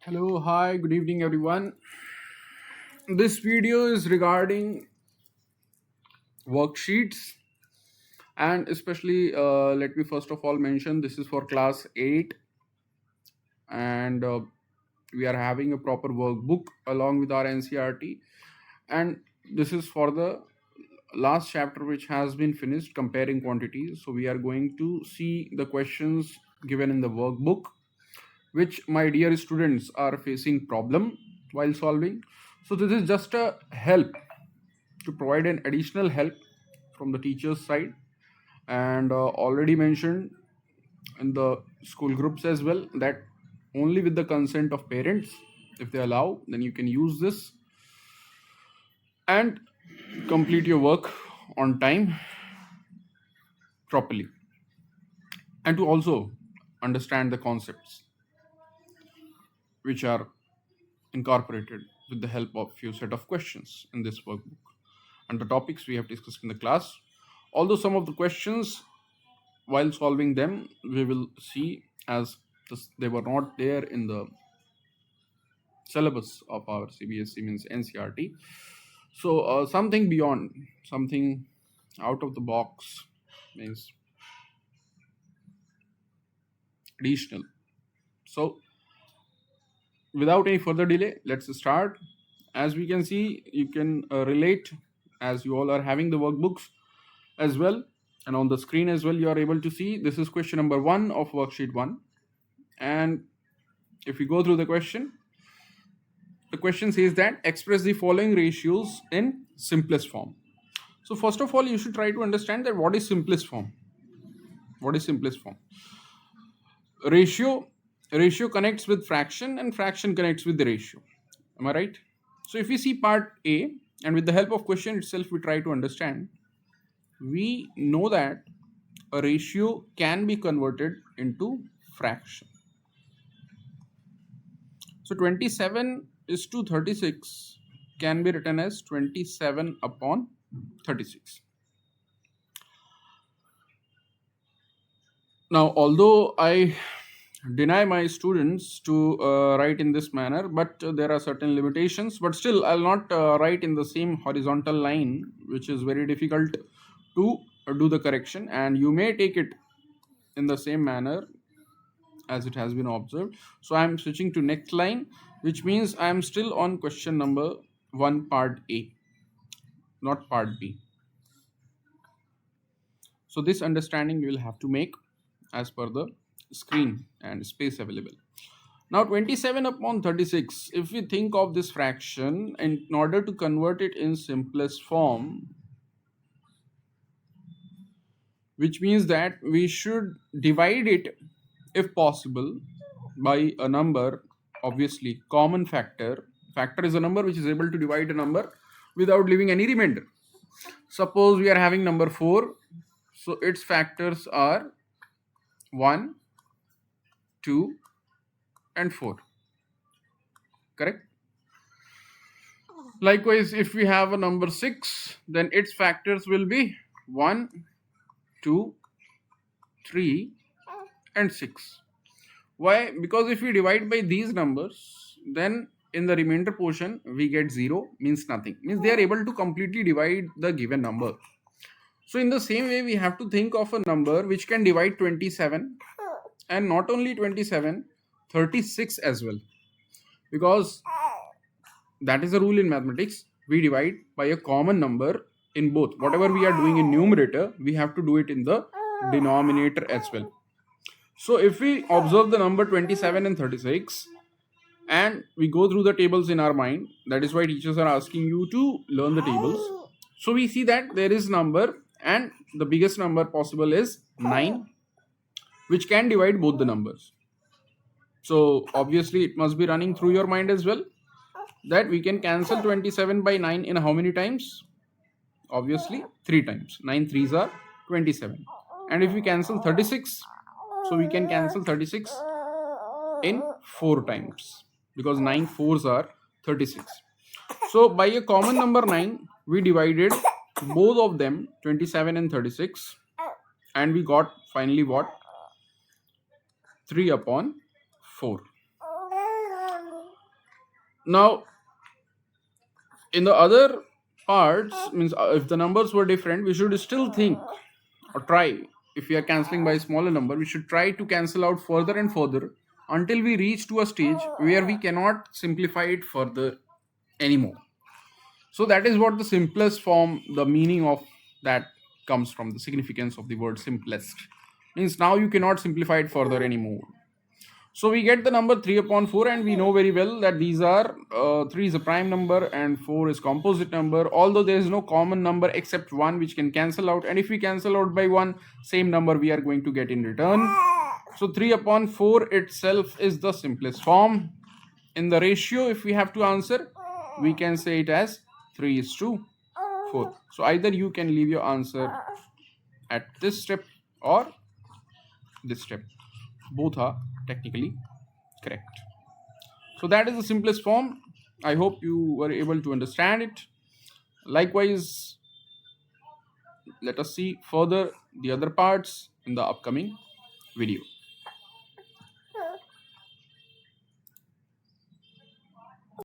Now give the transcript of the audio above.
Hello, hi, good evening, everyone. This video is regarding worksheets, and especially let me first of all mention this is for class 8, and we are having a proper workbook along with our NCRT, and this is for the last chapter which has been finished, comparing quantities. So we are going to see the questions given in the workbook, which my dear students are facing problem while solving. So this is just a help to provide an additional help from the teacher's side, and already mentioned in the school groups as well that only with the consent of parents, if they allow, then you can use this and complete your work on time properly, and to also understand the concepts which are incorporated with the help of few set of questions in this workbook and the topics we have discussed in the class. Although some of the questions, while solving them, we will see as they were not there in the syllabus of our CBSE, means NCRT. So something beyond, something out of the box, means additional. So without any further delay, let's start. As we can see, you can relate, as you all are having the workbooks as well, and on the screen as well you are able to see this is question number 1 of worksheet 1. And if we go through the question says that express the following ratios in simplest form. So first of all, you should try to understand that what is simplest form. Ratio connects with fraction, and fraction connects with the ratio. Am I right? So if we see part A, and with the help of question itself we try to understand, we know that a ratio can be converted into fraction. So 27 is to 36 can be written as 27 upon 36. Now, although I deny my students to write in this manner, but there are certain limitations, but still I'll not write in the same horizontal line, which is very difficult to do the correction, and you may take it in the same manner as it has been observed. So I am switching to next line, which means I am still on question number 1 part A, not part B. So this understanding you will have to make as per the screen and space available. Now 27 upon 36, if we think of this fraction, in order to convert it in simplest form, which means that we should divide it, if possible, by a number, obviously common factor. Factor is a number which is able to divide a number without leaving any remainder. Suppose we are having number 4, so its factors are 1, 2 and 4. Correct? Likewise, if we have a number 6, then its factors will be 1, 2, 3 and 6. Why? Because if we divide by these numbers, then in the remainder portion we get 0, means nothing, means they are able to completely divide the given number. So in the same way, we have to think of a number which can divide 27, and not only 27, 36 as well, because that is a rule in mathematics. We divide by a common number in both. Whatever we are doing in numerator, we have to do it in the denominator as well. So if we observe the number 27 and 36, and we go through the tables in our mind, that is why teachers are asking you to learn the tables. So we see that there is number, and the biggest number possible is 9, which can divide both the numbers. So obviously it must be running through your mind as well, that we can cancel 27 by 9 in how many times? Obviously 3 times. 9 3s are 27. And if we cancel 36, so we can cancel 36 in 4 times, because 9 4s are 36. So by a common number 9, we divided both of them, 27 and 36, and we got finally what? 3 upon 4. Now, in the other parts, means if the numbers were different, we should still think or try. If we are cancelling by a smaller number, we should try to cancel out further and further until we reach to a stage where we cannot simplify it further anymore. So that is what the simplest form, the meaning of that comes from, the significance of the word simplest. Means now you cannot simplify it further anymore. So we get the number 3 upon 4, and we know very well that these are 3 is a prime number and 4 is composite number, although there is no common number except 1 which can cancel out, and if we cancel out by 1, same number we are going to get in return. So 3 upon 4 itself is the simplest form. In the ratio, if we have to answer, we can say it as 3:4. So either you can leave your answer at this step or this step. Both are technically correct. So that is the simplest form. I hope you were able to understand it. Likewise, let us see further the other parts in the upcoming video.